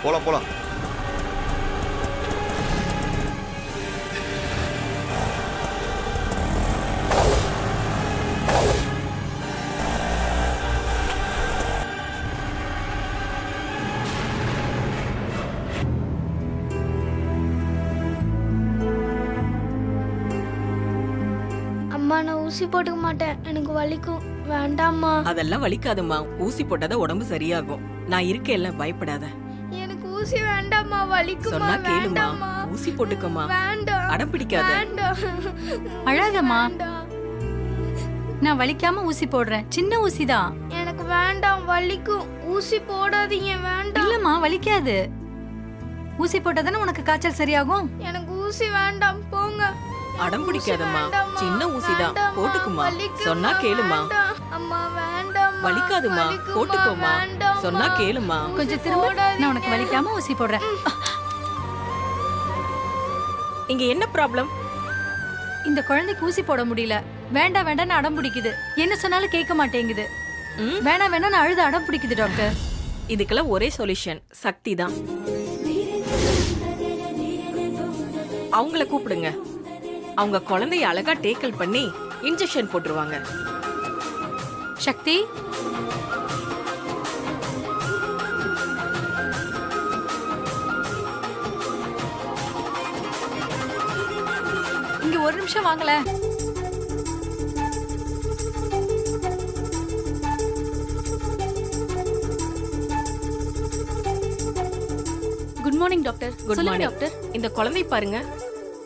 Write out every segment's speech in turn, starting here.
போலாம் போலாம். அம்மா நான் ஊசி போட்டுக்க மாட்டேன், எனக்கு வலிக்கும். வேண்டாம்மா. அதெல்லாம் வலிக்காதும்மா, ஊசி போட்டாதான் உடம்பு சரியாகும். நான் இருக்கேன்ல, பயப்படாத. எனக்கு ஊசி வேண்டாம்மா, வலிக்குமா. சொன்னா கேளுமா, வேண்டாம்மா. ஊசி போட்டுக்கம்மா. வேண்டாம். அடம் பிடிக்காத. வேண்டாம். அழாதம்மா. வேண்டாம். நான் வலிக்காம ஊசி போடுறேன், சின்ன ஊசி தான். எனக்கு வேண்டாம், வலிக்கும். ஊசி போடாதீங்க, வேண்டாம். இல்லம்மா, வலிக்காது. ஊசி போட்டாதானே உனக்கு காய்ச்சல் சரியாகும். எனக்கு ஊசி வேண்டாம், போங்க. அடம் பிடிக்காதம்மா, வேண்டாம்மா. சின்ன ஊசிதான், வேண்டாம்மா. போட்டுக்குமா. வலிக்குமா. சொன்னா கேளுமா. வேண்டாம். அம்மா வேண்டாம்மா. வலிக்காதுமா, வலிக்குமா. போட்டுக்கோமா. வேண்டாம்மா. சொன்னா கேளுமா. கொஞ்சம் திரும்ப, நான் உனக்கு வலிக்காம ஊசி போடுறேன். இங்க என்ன ப்ராப்ளம்? இந்த குழந்தைக்கு ஊசி போட முடியல. வேண்டாம் வேண்டாம்னு அடம் பிடிக்குது. என்ன சொன்னாலும் கேட்க மாட்டேங்குது. ம்? வேணாம் வேணாம்னு அழுது அடம் பிடிக்குது டாக்டர். இதுக்கெல்லாம் ஒரே சொல்யூஷன், சக்தி தான். அவங்கள கூப்பிடுங்க. அவங்க குழந்தைய அழகா டேக்கல் பண்ணி இன்ஜெக்ஷன் போட்டுருவாங்க. சக்தி, இங்க ஒரு நிமிஷம் வாங்கல. Good morning doctor. குட் சொல்லுங்க மார்னிங் டாக்டர். இந்த குழந்தை பாருங்க,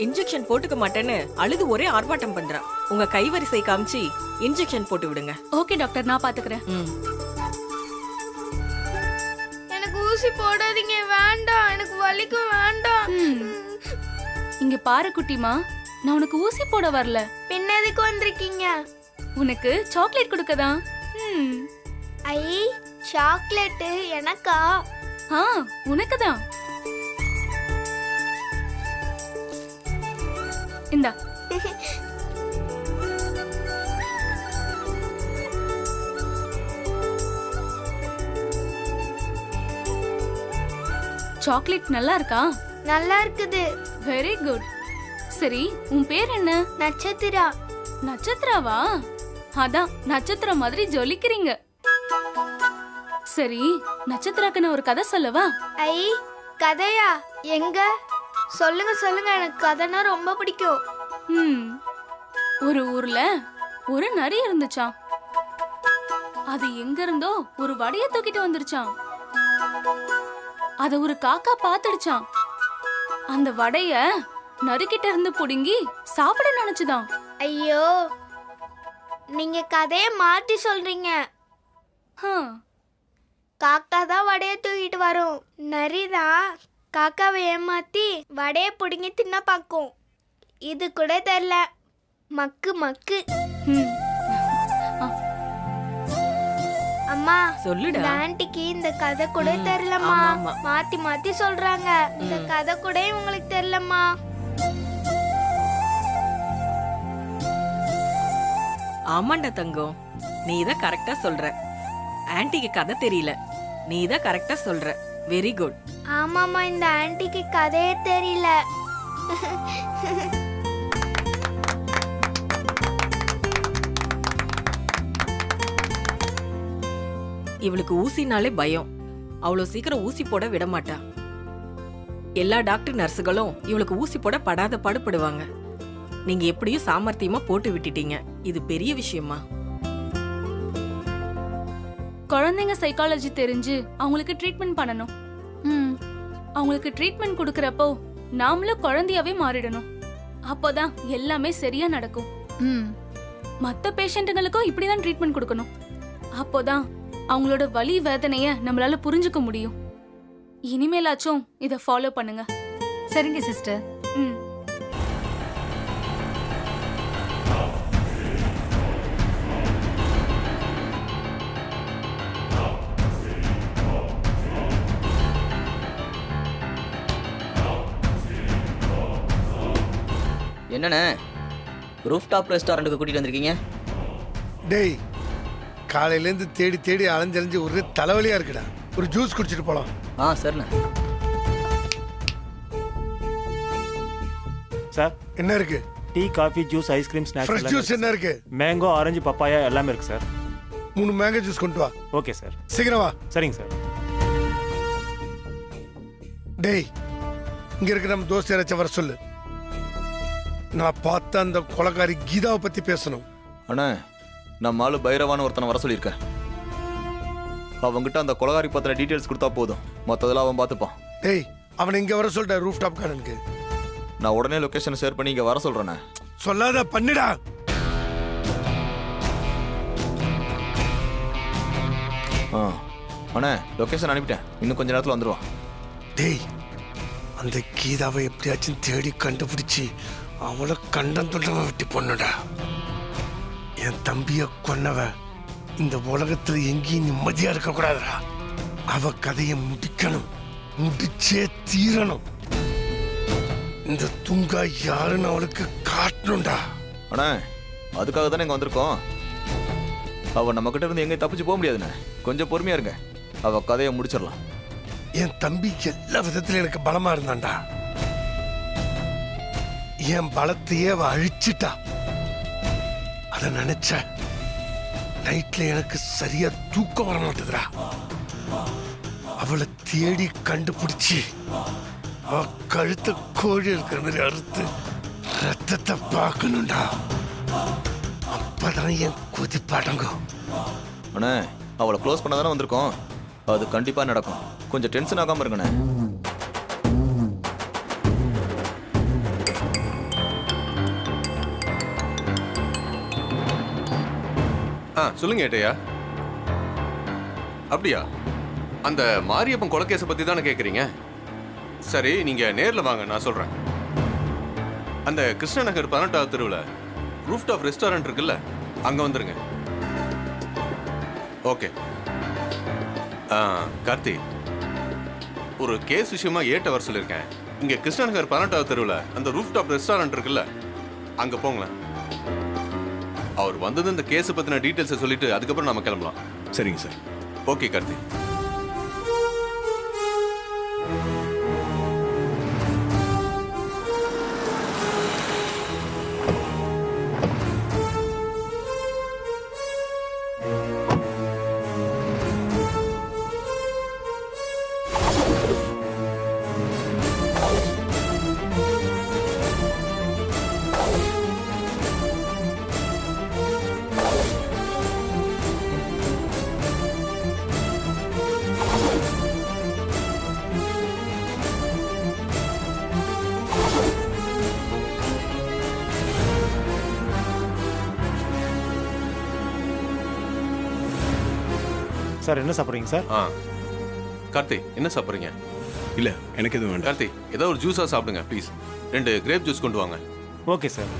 இன்ஜெக்ஷன் போட்டுக்க மாட்டேன்னு அழுது ஒரே ஆர்ப்பாட்டம் பண்றா. உங்க கைவரிசை காமிச்சு இன்ஜெக்ஷன் போட்டு விடுங்க. ஓகே டாக்டர், நான் பாத்துக்கிறேன். ம். எனக்கு ஊசி போடாதீங்க, வேண்டாம். எனக்கு வலிக்கும், வேண்டாம். இங்க பாரு குட்டிமா, நான் உனக்கு ஊசி போட வரல. பின்ன எதுக்கு வந்திருக்கீங்க? உனக்கு சாக்லேட் கொடுக்கதான். ஐ, சாக்லேட் எனக்கா? ஆ, உனக்கு தான். இந்தா. சாக்லேட் நல்லா இருக்கா? நல்லா இருக்குது. Very good. சரி, உன் பேர் என்ன? நட்சத்திரா. நட்சத்திராவா? அதான் நட்சத்திரம் மாதிரி ஜொலிக்கிறீங்க. சரி, நட்சத்திராக்கு நான் ஒரு கதை சொல்லவா? ஐ, கதையா? எங்க? சொல்லுங்க சொல்லுங்க, எனக்கு கதைனா ரொம்ப பிடிக்கும். ஒரு ஊர்ல ஒரு நரி இருந்துச்சாம். அது எங்க இருந்தோ ஒரு வடைய தூக்கிட்டு வந்துருச்சாம். அத ஒரு காக்கா பாத்துடுச்சாம். அந்த வடைய நரிக்கிட்ட இருந்து புடுங்கி சாப்பிட நினைச்சுதான். ஐயோ, நீங்க கதைய மாத்தி சொல்றீங்க. காக்கா தான் வடைய தூக்கிட்டு வரும், நரிதான் காக்காவை ஏமாத்தி வடைய புடுங்கி தின்ன பாக்கும். இது கூட தெரியல. மக்கு மக்கு. அம்மா, சொல்லுடா. இந்த ஆன்ட்டிக்கு இந்த கதை கூட தெரியலம்மா. ஆமா, ஆமா. மாத்தி மாத்தி சொல்றாங்க. இந்த கதை கூட உங்களுக்கு தெரியலம்மா. ஆமாண்டா தங்கம், நீ தான் கரெக்டா சொல்ற. ஆன்ட்டிக்கு கதை தெரியல, நீ தான் கரெக்டா சொல்ற. Very good. ஆமாமா, இந்த ஆன்ட்டிக்கு கதையே தெரியல. இவளுக்கு ஊசினாலே பயம். அவ்வளவு சீக்கிரம் ஊசி போட விட மாட்டா. எல்லா டாக்டர் நர்ஸுகளும் இவளுக்கு ஊசி போட படாத பாடுபடுவாங்க. நீங்க எப்படியும் சாமர்த்தியமா போட்டு விட்டுட்டீங்க. இது பெரிய விஷயமா? குழந்தைங்க சைக்காலஜி தெரிஞ்சு அவங்களுக்கு ட்ரீட்மெண்ட் பண்ணணும். அவங்களுக்கு ட்ரீட்மெண்ட் கொடுக்கறப்போ நாமளும் குழந்தையாவே மாறிடணும். அப்போதான் எல்லாமே சரியா நடக்கும். மத்த பேஷண்ட்டுங்களுக்கும் இப்படிதான் ட்ரீட்மெண்ட் கொடுக்கணும். அப்போதான் அவங்களோட வலி வேதனைய நம்மளால புரிஞ்சுக்க முடியும். இனிமேலாச்சும் இத ஃபாலோ பண்ணுங்க. சரிங்க சிஸ்டர். என்னண்ணே, ரூஃப்டாப் ரெஸ்டாரண்ட்டுக்கு கூட்டிகிட்டு வந்திருக்கீங்க? டேய், காலையிலேருந்து தேடி தேடி அலைஞ்சு ஒரே தலைவலியாக இருக்குடா. ஒரு ஜூஸ் குடிச்சிட்டு போகலாம். சரிண்ணே. சார் என்ன இருக்கு? Tea coffee juice ice cream snacks fresh juice என்ன இருக்கு? மேங்கோ ஆரஞ்சு பப்பாயா எல்லாமே இருக்கு சார். 3 மேங்கோ ஜூஸ் கொண்டு வா. Okay sir. சீக்கிரம் வா. சரிங்க சார். டேய், இங்க இருக்க நம்ம தோஸ்து யாராச்சும் வர சொல்லு. நான் பார்த்த அந்த கொலைகாரி கீதாவை பத்தி பேசணும். அண்ணே, நம்ம ஆளு பைரவான ஒருத்தனை வர சொல்லியிருக்கேன். அவங்ககிட்ட அந்த கொலகாரி பத்தின டீட்டெயில்ஸ் கொடுத்தா போதும், மற்றதெல்லாம் அவன் பார்த்துப்பான். டேய், அவனை இங்க வர சொல்லிட்ட ரூஃப் டாப் கார்டனுக்கு. நான் உடனே லொகேஷனை ஷேர் பண்ணி இங்கே வர சொல்கிறேண்ணே. சொல்லாத பண்ணிடா. ஆ அண்ணே, லொகேஷன் அனுப்பிட்டேன், இன்னும் கொஞ்ச நேரத்தில் வந்துடுவான். டேய், அந்த கீதாவை எப்படியாச்சும் தேடி கண்டுபிடிச்சி அவளை கண்டம் தொண்டவன் வெட்டி பொண்ணுடா. என் தம்பிய கொன்னவ இந்த உலகத்துல எங்கேயும் நிம்மதியா இருக்க கூடாதுடா. அவ கதையை முடிக்கணும், முடிச்சே தீரணும். இந்த துங்கா யாருன்னு அவளுக்கு காட்டணும்டா. அண்ணே, அதுக்காக தானே இங்கே வந்திருக்கோம். அவள் நம்மக்கிட்ட இருந்து எங்கேயும் தப்பிச்சு போக முடியாதுண்ணே, கொஞ்சம் பொறுமையா இருங்க, அவள் கதையை முடிச்சிடலாம். என் தம்பி எல்லா விதத்திலும் எனக்கு பலமா இருந்தான்டா. என் பலத்தையே அவ அழிச்சிட்டா. அத நினைச்ச நைட்ல எனக்கு சரியா தூக்கம் வர மாட்டேதுடா. அவளை தேடி கண்டுபிடிச்சி அவ கழுத்த கோழி இருக்கிற மாதிரி அறுத்து ரத்தத்தை பார்க்கணும்டா. அப்பதான் என் கொதிப்பு அடங்கும். அண்ணே, அவளை க்ளோஸ் பண்ண தானே வந்திருக்கோம், அது கண்டிப்பாக நடக்கும். கொஞ்சம் டென்ஷன் ஆகாமல் இருங்கண்ணே. சொல்லுங்க ஏட்டையா. அப்படியா? அந்த மாரியப்பன் கொலைக்கேஸை பத்தி தானே கேட்குறீங்க? சரி, நீங்க நேரில் வாங்க, நான் சொல்றேன். அந்த கிருஷ்ணநகர் 18வது தெருவில் ரூஃப் டாப் ரெஸ்டாரண்ட் இருக்குல்ல, அங்க வந்துருங்க. ஓகே. கார்த்தி, ஒரு கேஸ் விஷயமா ஏட்ட வர சொல்லியிருக்கேன். இங்க கிருஷ்ணநகர் 18வது தெருவில் அந்த ரூஃப் டாப் ரெஸ்டாரண்ட் இருக்குல்ல, அங்க போங்களேன். அவர் வந்தது இந்த கேஸை பத்தின டீட்டெயில்ஸை சொல்லிட்டு அதுக்கப்புறம் நாம கிளம்பலாம். சரிங்க சார். ஓகே கார்த்தி. சார் என்ன சாப்பிட்றீங்க சார்? கார்த்தி, என்ன சாப்பிட்றீங்க? இல்லை, எனக்கு எதுவும் வேண்டாம். கார்த்தி, ஏதாவது ஒரு ஜூஸாக சாப்பிடுங்க ப்ளீஸ். 2 கிரேப் ஜூஸ் கொண்டு வாங்க. Okay sir.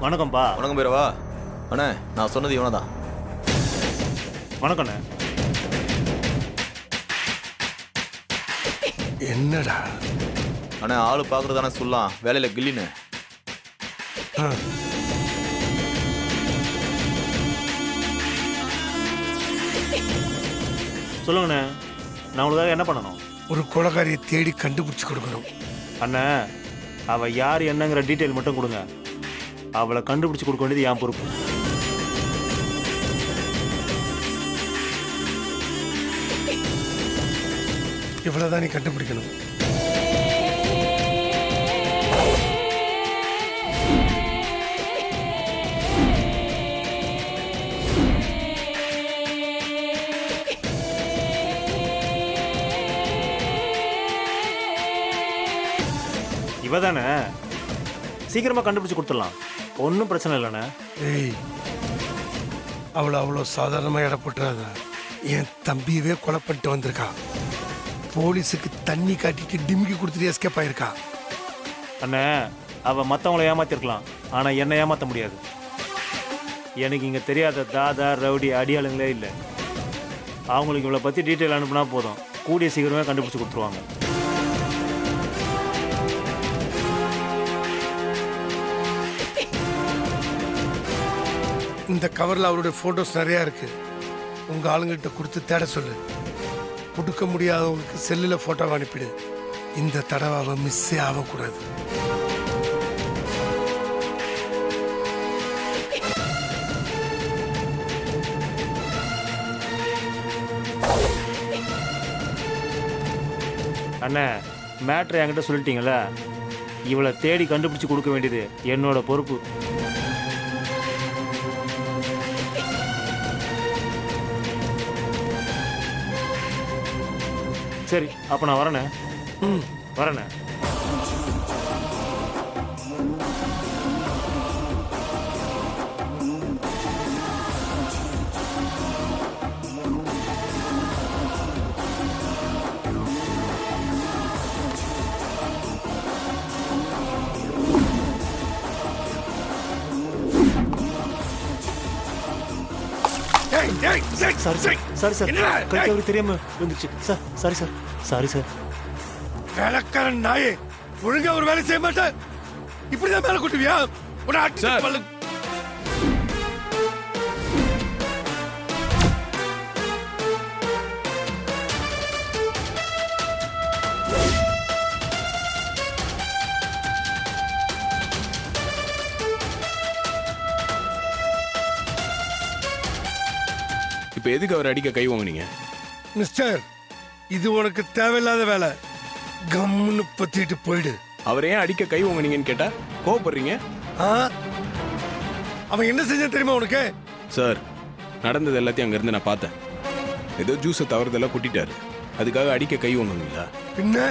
வணக்கம்ப்பா. வணக்கம் பைரவா. அண்ணே, நான் சொன்னது இவனை தான். வணக்கண்ணே. என்னடா? அண்ணே, ஆளு பார்க்குறதானே சொல்லலாம், வேலையில் கில்லின்னு. சொல்லுங்கண்ணே, நான் உங்களுக்காக என்ன பண்ணணும்? ஒரு கொலைகாரியை தேடி கண்டுபிடிச்சு கொடுக்கணும். அண்ணே, அவள் யார் என்னங்கிற டீட்டெயில் மட்டும் கொடுங்க. அவளை கண்டுபிடிச்சு கொடுக்க வேண்டியது என் பொறுப்பு. இவ்வளவுதான் நீ கண்டுபிடிக்கணும். இவ தானே? சீக்கிரமா கண்டுபிடிச்சு கொடுத்துடலாம், ஒன்றும் பிரச்சனை இல்லைண்ணே. ஏய், அவளை அவ்வளோ சாதாரணமாக இடப்பட்டுறாத. என் தம்பியவே கொலை பண்ணிட்டு வந்திருக்கா. போலீஸுக்கு தண்ணி காட்டிட்டு டிமிக்கி கொடுத்துட்டு எஸ்கேப் ஆயிருக்கா. அண்ணே, அவள் மற்றவங்கள ஏமாத்திருக்கலாம், ஆனால் என்னை ஏமாற்ற முடியாது. எனக்கு இங்கே தெரியாத தாதா ரவுடி அடியாளுங்களே இல்லை. அவங்களுக்கு இவளை பற்றி டீட்டெயில் அனுப்புனா போதும், கூடிய சீக்கிரமே கண்டுபிடிச்சி கொடுத்துருவாங்க. இந்த கவரில் அவருடைய ஃபோட்டோஸ் நிறையா இருக்கு. உங்கள் ஆளுங்கள்கிட்ட கொடுத்து தேட சொல்லு. கொடுக்க முடியாதவங்களுக்கு செல்லில் ஃபோட்டோவை அனுப்பிடு. இந்த தடவை அவன் மிஸ்ஸே ஆகக்கூடாது. அண்ணே, மேட்ரு என்கிட்ட சொல்லிட்டீங்களே, இவளை தேடி கண்டுபிடிச்சி கொடுக்க வேண்டியது என்னோட பொறுப்பு. சரி, அப்போ நான் வரேண்ணே. வரேண்ணே. சாரி சார், சாரி சார், கை அவருக்கு தெரியாம வந்துச்சு sir. Sorry sir, sorry sir. வேலைக்காரன் நாயே, ஒழுங்கா ஒரு வேலை செய்ய மாட்டேன். இப்படிதான் மேல கூட்டுவியா? ஒரு ஆட்டு. இப்போ எதுக்கு அவர் அடிக்க கை வாங்குனீங்க? மிஸ்டர், இது உனக்கு தேவையில்லாத வேலை. கம்முன்னு பத்திட்டு போயிடு. அவர் ஏன் அடிக்க கை வாங்குனீங்கன்னு கேட்டா கோவப்படுறீங்க? அவன் என்ன செஞ்சான் தெரியுமா உனக்கு? சார், நடந்தது எல்லாத்தையும் அங்கேருந்து நான் பார்த்தேன். ஏதோ ஜூஸை தவறுதெல்லாம் கொட்டிட்டாரு, அதுக்காக அடிக்க கை வாங்குவீங்களா? பின்ன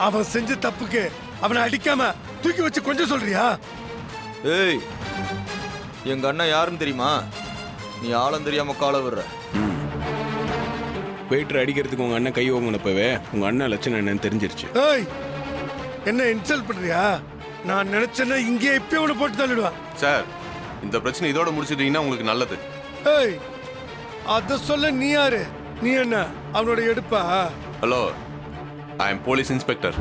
அவன் செஞ்ச தப்புக்கு அவனை அடிக்காம தூக்கி வச்சு கொஞ்சம் சொல்றியா? ஏய், எங்க அண்ணன் யாருன்னு தெரியுமா? நீ ஆளும் தெரியாம கால விடுற. வெயிட்டர் அடிக்கிறதுக்கு உங்க அண்ணன் கை வாங்கினப்பவே உங்க அண்ணன் லட்சணம் என்னன்னு தெரிஞ்சிருச்சு. ஏய், என்ன இன்சல்ட் பண்றியா? நான் நினைச்சேன்னா இங்கே இப்பயே உன்னை போட்டு தள்ளிடுவான். சார், இந்த பிரச்சனை இதோட முடிச்சிட்டீங்கன்னா உங்களுக்கு நல்லது. ஏய், அத சொல்ல நீ யாரு? நீ என்ன அவனோட எடுப்பா? Hello, I am police inspector.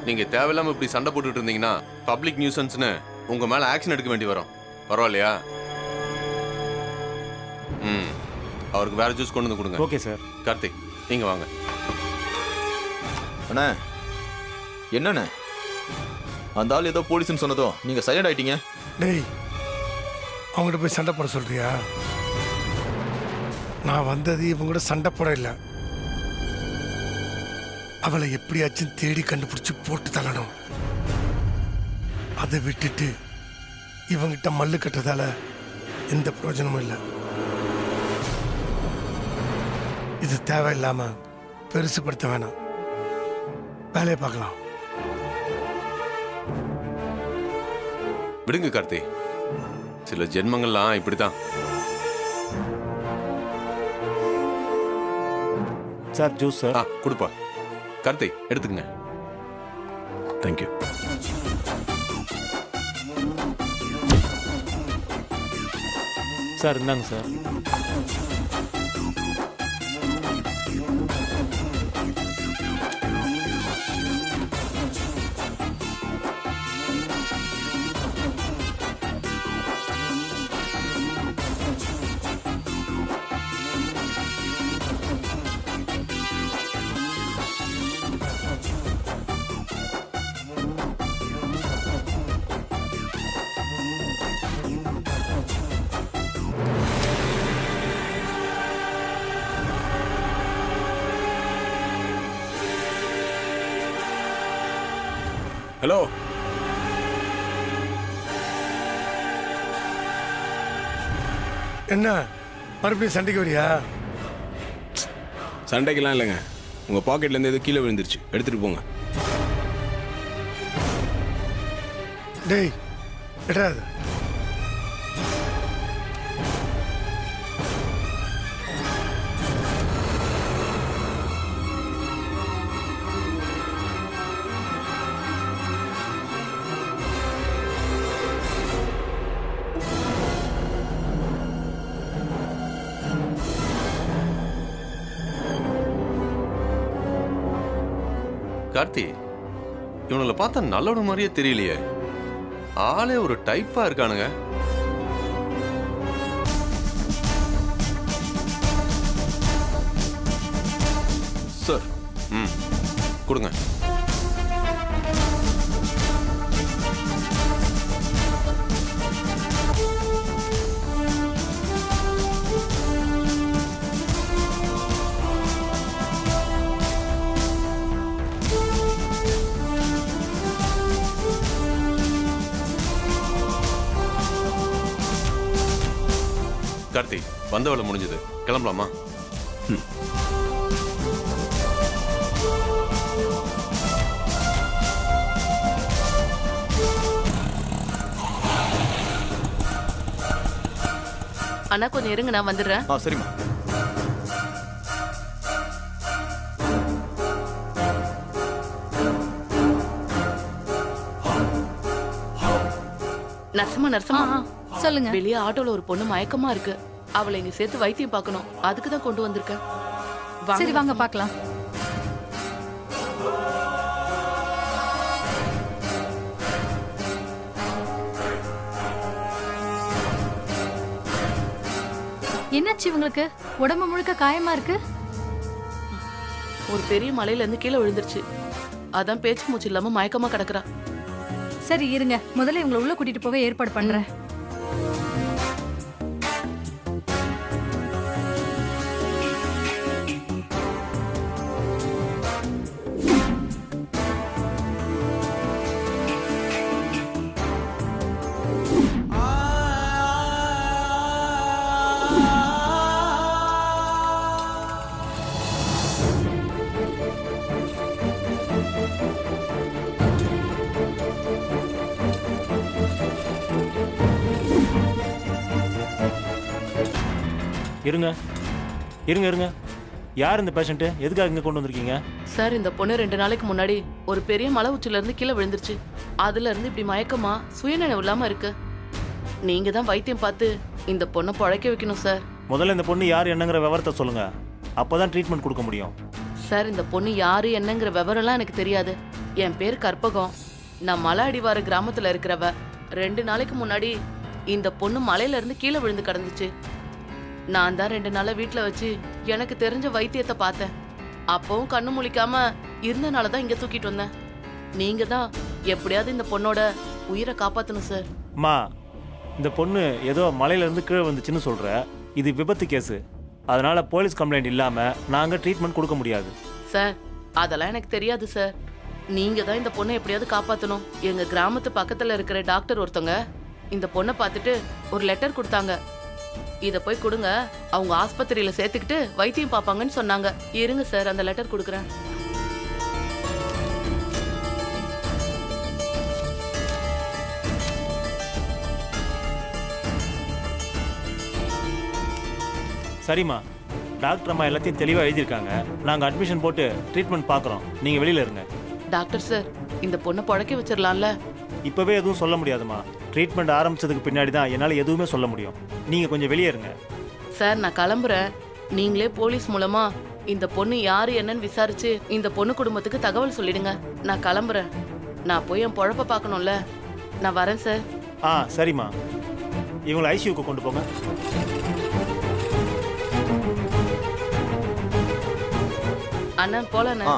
நீங்க தேவையில்லாம இப்படி சண்டை போட்டுட்டு இருந்தீங்கன்னா பப்ளிக் நியூசன்ஸ்னு உங்க மேல ஆக்ஷன் எடுக்க வேண்டி வரும். பரவாயில்லையா? அவருக்கு வேற ஜூஸ் கொண்டு வந்து கொடுங்க. Okay sir. கார்த்திக், நீங்க வாங்க. அண்ணா, என்னண்ணே அந்த ஆள் ஏதோ போலீஸ்னு சொன்னதோ நீங்க சைலண்ட் ஆயிட்டீங்க. டேய், அவங்ககிட்ட போய் சண்டை போட சொல்றியா? நான் வந்தது இவங்க கூட சண்டை போட இல்லை. அவளை எப்படியாச்சும் தேடி கண்டுபிடிச்சு போட்டு தள்ளணும். அதை விட்டுட்டு இவங்கிட்ட மல்லு கட்டுறதால எந்த பிரயோஜனமும் இல்லை. இது தேவையில்லாம பெருசுப்படுத்த வேணாம். வேலையை பார்க்கலாம். விடுங்க கார்த்தி, சில ஜென்மங்கள்லாம் இப்படிதான். Sir, juice sir. கொடுப்பா. கார்த்தி, எடுத்துக்கங்க. தேங்க்யூ. சார், இந்தாங்க சார். ஹலோ, என்ன மறுபடியும் சண்டைக்கு வரியா? சண்டைக்கெல்லாம் இல்லைங்க. உங்க பாக்கெட்ல இருந்து எதுவும் கீழே விழுந்துருச்சு, எடுத்துட்டு போங்க. டேய், எடாது. கார்த்தி, இவனுங்களை பார்த்தா நல்லவன மாதிரியே தெரியலையே. ஆளே ஒரு டைப்பா இருக்கானுங்க. சார். ம், கொடுங்க. கார்த்தி, வந்த வேலை முடிஞ்சது, கிளம்பலாமா? அண்ணா கொஞ்சம் இருங்க, நான் வந்துடுறேன். சரிம்மா. நர்சமா சொல்லுங்க. வெளியே ஆட்டோல ஒரு பொண்ணு மயக்கமா இருக்கு. அவளை இங்க சேர்த்து வைத்தியம் பார்க்கணும். அதுக்கு தான் கொண்டு வந்திருக்கேன். சரி வாங்க பார்க்கலாம். என்னாச்சு இவங்களுக்கு? உடம்பு முழுக்க காயமா இருக்கு. ஒரு பெரிய மலையில இருந்து கீழே விழுந்துருச்சு. அதான் பேச்சு மூச்சு இல்லாம மயக்கமா கிடக்குறா. சரி இருங்க, முதல்ல இவங்களை உள்ள கூட்டிட்டு போக ஏற்பாடு பண்றேன். இருங்க இருங்க இருங்க. யார் இந்த பேஷண்ட்டு? எதுக்காக இங்கே கொண்டு வந்திருக்கீங்க? சார், இந்த பொண்ணு 2 நாளைக்கு முன்னாடி ஒரு பெரிய மலை உச்சில இருந்து கீழே விழுந்துருச்சு. அதுல இருந்து இப்படி மயக்கமா சுயநினைவு இல்லாம இருக்கு. நீங்க தான் வைத்தியம் பார்த்து இந்த பொண்ணை பழைக்க வைக்கணும் சார். முதல்ல இந்த பொண்ணு யார் என்னங்கிற விவரத்தை சொல்லுங்க, அப்போதான் ட்ரீட்மெண்ட் கொடுக்க முடியும். சார், இந்த பொண்ணு யாரு என்னங்கிற விவரம்லாம் எனக்கு தெரியாது. என் பேர் கற்பகம். நான் மலை அடிவார கிராமத்துல இருக்கிறவ. 2 நாளைக்கு முன்னாடி இந்த பொண்ணு மலையில இருந்து கீழே விழுந்து கிடந்துச்சு. நான் தான் 2 நாளா வீட்டுல வச்சு எனக்கு தெரிஞ்ச வைத்தியத்தை பார்த்தேன். அப்பவும் கண்ணு முழிக்காம இருந்தனால தான் இங்க தூக்கிட்டு வந்தேன். நீங்க தான் எப்படியாவது இந்த பொண்ணோட உயிரை காப்பாத்தணும் சார். அம்மா, இந்த பொண்ணு ஏதோ மலையிலேருந்து கீழே வந்துச்சுன்னு சொல்கிற. இது விபத்து கேஸு. அதனால போலீஸ் கம்ப்ளைண்ட் இல்லாமல் நாங்கள் ட்ரீட்மெண்ட் கொடுக்க முடியாது. சார், அதெல்லாம் எனக்கு தெரியாது சார். நீங்க தான் இந்த பொண்ணை எப்படியாவது காப்பாத்தணும். எங்க கிராமத்து பக்கத்துல இருக்கிற டாக்டர் ஒருத்தவங்க இந்த பொண்ணை பார்த்துட்டு ஒரு லெட்டர் கொடுத்தாங்க. இத போய் கொடுங்க, அவங்க ஆஸ்பத்திரியில சேர்த்துக்கிட்டு வைத்தியம் பார்ப்பாங்கன்னு சொன்னாங்க. இருங்க சார், அந்த லெட்டர் கொடுக்குறேன். சரிம்மா, டாக்டர் அம்மா எல்லாத்தையும் தெளிவாக எழுதியிருக்காங்க. நாங்கள் அட்மிஷன் போட்டு ட்ரீட்மெண்ட் பார்க்குறோம். நீங்கள் வெளியில் இருங்க. டாக்டர் சார், இந்த பொண்ணை பழைக்க வச்சிடலாம்ல? இப்போவே எதுவும் சொல்ல முடியாதுமா. ட்ரீட்மெண்ட் ஆரம்பிச்சதுக்கு பின்னாடி தான் என்னால் எதுவுமே சொல்ல முடியும். நீங்கள் கொஞ்சம் வெளியே இருங்க. சார், நான் கிளம்புறேன். நீங்களே போலீஸ் மூலமா இந்த பொண்ணு யாரு என்னன்னு விசாரிச்சு இந்த பொண்ணு குடும்பத்துக்கு தகவல் சொல்லிடுங்க. நான் கிளம்புறேன். நான் போய் என் பொழப்ப பார்க்கணும்ல. நான் வரேன் சார். சரிம்மா. இவங்களை ஐசியூக்கு கொண்டு போங்க. அண்ணன் போலண்ணா.